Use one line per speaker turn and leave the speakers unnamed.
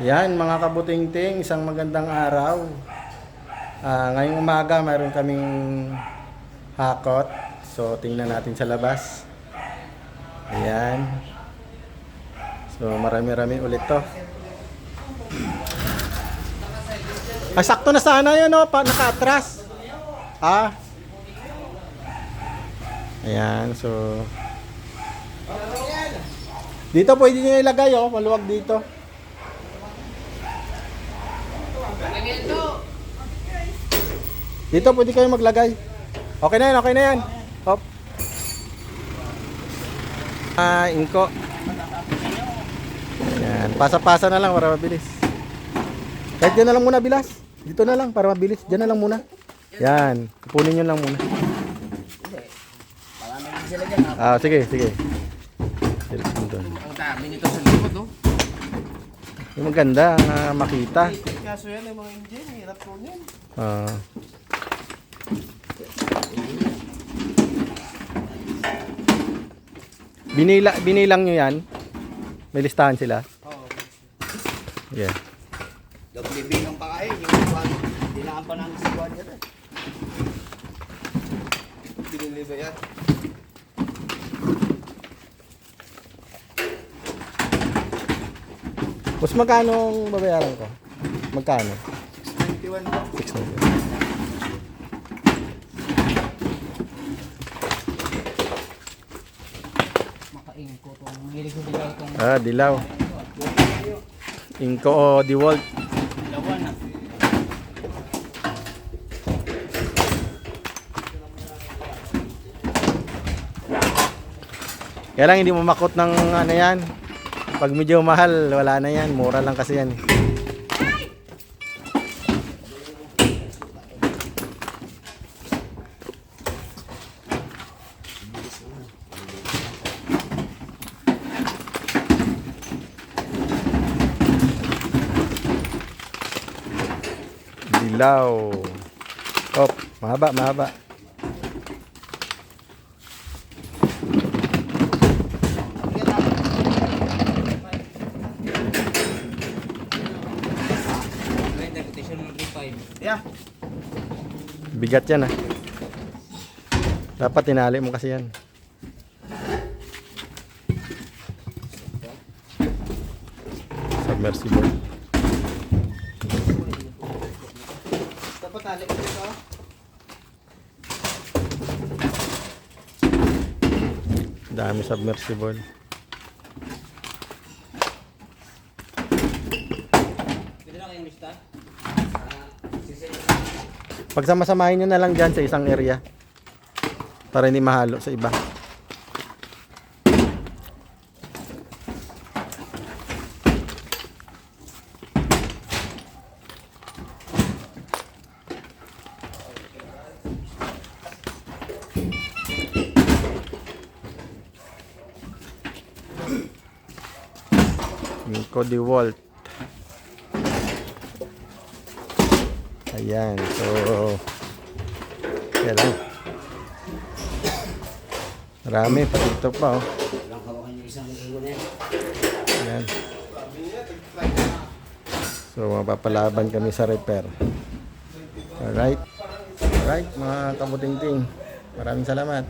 Yan mga kabutingting, isang magandang araw. Ngayong umaga mayroon kaming hakot. So tingnan natin sa labas. Ayan. So marami-rami ulit to. Sakto na sana yun, naka-atras. Ayan, so dito pwede nyo ilagay, maluwag dito. Dito pwede kayo maglagay. Okay na yan, okay na yan. Hop. Inko. Yan, pasa-pasa na lang para mabilis. Kahit dyan na lang muna, bilas. Dito na lang para mabilis. Dyan na lang muna. Yan, kupunin nyo lang muna. Sige, sige.
Ang dami nito sa likod, no?
Yung maganda, makita.
Kaso yan yung mga engine, hirap po yan.
Binilang nyo yan? May listahan sila?
Oo.
Yeah.
Doble bilang pa kayo, yung buwan. Dinaan pa namin sa buwan yan. Binili ba yan?
Mas magkano ang babayaran ko? Magkano?
691 po.
691.
Maka-inko itong hilig ko dilaw itong...
Dilaw. Inko o DeWalt.
Lawan na.
Kaya lang hindi mo makot ng ano yan. Pag medyo mahal, wala na yan. Mura lang kasi yan. Dilaw. Hop, mahaba, mahaba.
Yeah.
Bigat yan Dapat tinali mo kasi yan. Submersible.
Dapat tali ko dito.
Dami submersible.
Pwede na kayong lista?
Pagsama-samahin nyo na lang dyan sa isang area para hindi mahalo sa iba. Inko DeWalt. Ayan, so yan lang. Marami, pati ito pa Ayan. So mapapalaban kami sa repair. Alright. Alright mga kabutingting. Maraming salamat.